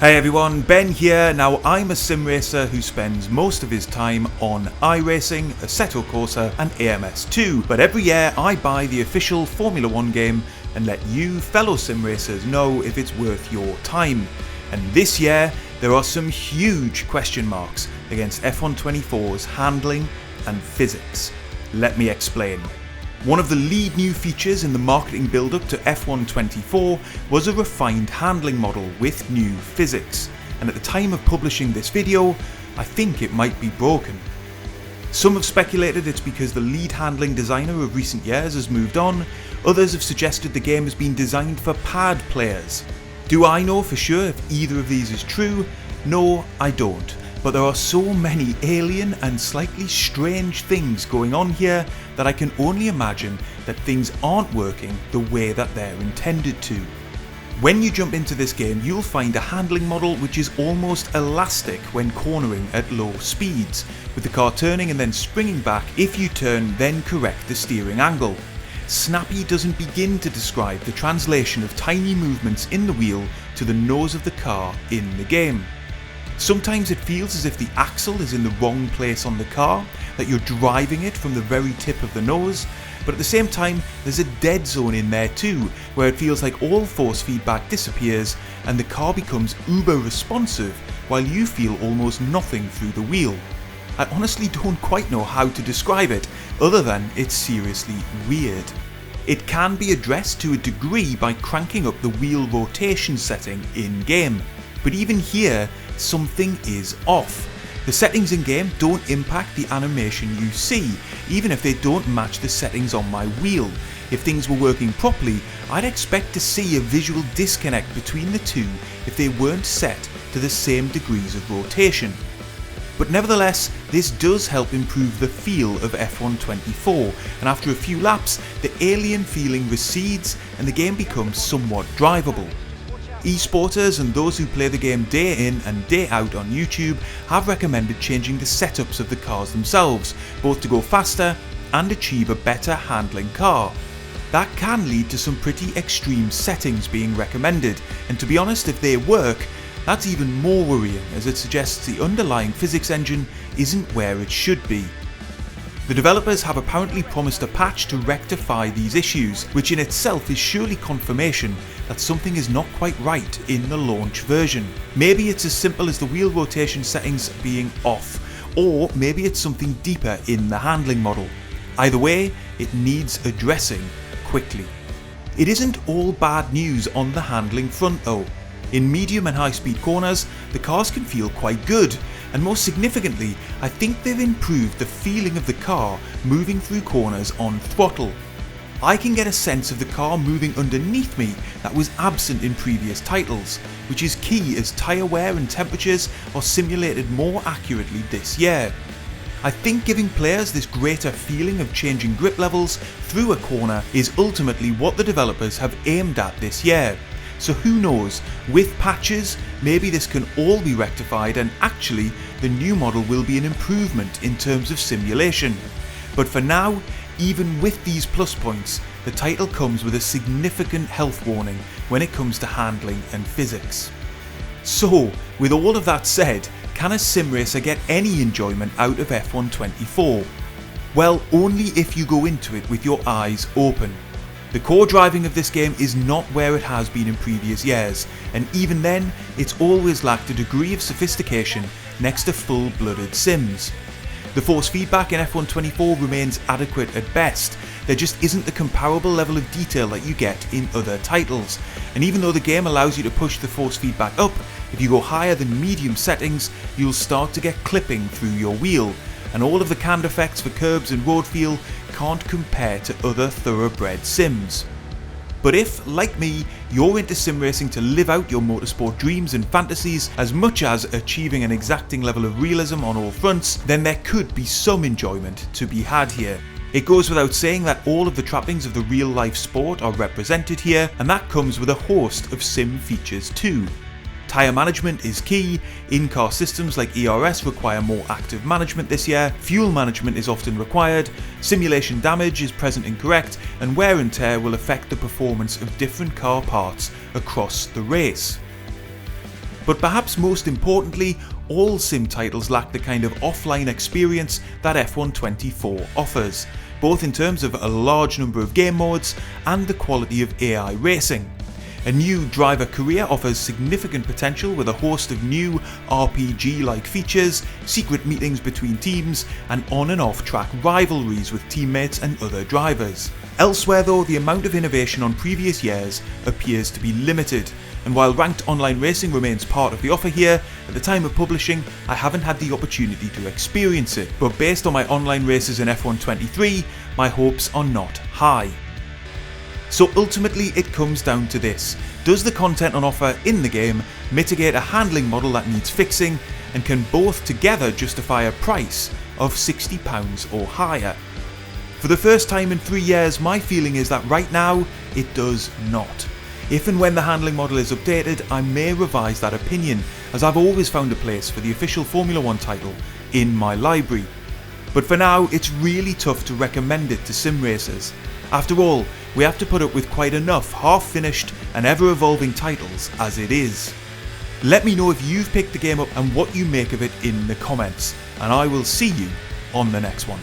Hey everyone, Ben here. Now I'm a sim racer who spends most of his time on iRacing, Assetto Corsa and AMS2, but every year I buy the official Formula 1 game and let you fellow sim racers know if it's worth your time. And this year there are some huge question marks against F1 24's handling and physics. Let me explain. One of the lead new features in the marketing build-up to F1 24 was a refined handling model with new physics, and at the time of publishing this video, I think it might be broken. Some have speculated it's because the lead handling designer of recent years has moved on, others have suggested the game has been designed for pad players. Do I know for sure if either of these is true? No, I don't. But there are so many alien and slightly strange things going on here that I can only imagine that things aren't working the way that they're intended to. When you jump into this game, you'll find a handling model which is almost elastic when cornering at low speeds, with the car turning and then springing back if you turn then correct the steering angle. Snappy doesn't begin to describe the translation of tiny movements in the wheel to the nose of the car in the game. Sometimes it feels as if the axle is in the wrong place on the car, that you're driving it from the very tip of the nose, but at the same time there's a dead zone in there too, where it feels like all force feedback disappears and the car becomes uber responsive while you feel almost nothing through the wheel. I honestly don't quite know how to describe it, other than it's seriously weird. It can be addressed to a degree by cranking up the wheel rotation setting in-game, but even here, something is off. The settings in game don't impact the animation you see, even if they don't match the settings on my wheel. If things were working properly, I'd expect to see a visual disconnect between the two if they weren't set to the same degrees of rotation. But nevertheless, this does help improve the feel of F1 24, and after a few laps, the alien feeling recedes and the game becomes somewhat drivable. Esporters and those who play the game day in and day out on YouTube have recommended changing the setups of the cars themselves, both to go faster and achieve a better handling car. That can lead to some pretty extreme settings being recommended, and to be honest, if they work, that's even more worrying as it suggests the underlying physics engine isn't where it should be. The developers have apparently promised a patch to rectify these issues, which in itself is surely confirmation that something is not quite right in the launch version. Maybe it's as simple as the wheel rotation settings being off, or maybe it's something deeper in the handling model. Either way, it needs addressing quickly. It isn't all bad news on the handling front though. In medium and high speed corners, the cars can feel quite good, and most significantly, I think they've improved the feeling of the car moving through corners on throttle. I can get a sense of the car moving underneath me that was absent in previous titles, which is key as tyre wear and temperatures are simulated more accurately this year. I think giving players this greater feeling of changing grip levels through a corner is ultimately what the developers have aimed at this year. So who knows, with patches, maybe this can all be rectified and actually the new model will be an improvement in terms of simulation. But for now, even with these plus points, the title comes with a significant health warning when it comes to handling and physics. So, with all of that said, can a sim racer get any enjoyment out of F1 24? Well, only if you go into it with your eyes open. The core driving of this game is not where it has been in previous years, and even then, it's always lacked a degree of sophistication next to full-blooded sims. The force feedback in F1 24 remains adequate at best. There just isn't the comparable level of detail that you get in other titles, and even though the game allows you to push the force feedback up, if you go higher than medium settings, you'll start to get clipping through your wheel, and all of the canned effects for curbs and road feel can't compare to other thoroughbred sims. But if, like me, you're into sim racing to live out your motorsport dreams and fantasies as much as achieving an exacting level of realism on all fronts, then there could be some enjoyment to be had here. It goes without saying that all of the trappings of the real life sport are represented here, and that comes with a host of sim features too. Tyre management is key, in-car systems like ERS require more active management this year, fuel management is often required, simulation damage is present and correct, and wear and tear will affect the performance of different car parts across the race. But perhaps most importantly, all sim titles lack the kind of offline experience that F1 24 offers, both in terms of a large number of game modes and the quality of AI racing. A new driver career offers significant potential with a host of new RPG-like features, secret meetings between teams, and on and off track rivalries with teammates and other drivers. Elsewhere though, the amount of innovation on previous years appears to be limited, and while ranked online racing remains part of the offer here, at the time of publishing I haven't had the opportunity to experience it, but based on my online races in F1 23, my hopes are not high. So ultimately it comes down to this: does the content on offer in the game mitigate a handling model that needs fixing, and can both together justify a price of £60 or higher? For the first time in 3 years, my feeling is that right now it does not. If and when the handling model is updated, I may revise that opinion, as I've always found a place for the official Formula 1 title in my library. But for now, it's really tough to recommend it to sim racers. After all, we have to put up with quite enough half-finished and ever-evolving titles as it is. Let me know if you've picked the game up and what you make of it in the comments, and I will see you on the next one.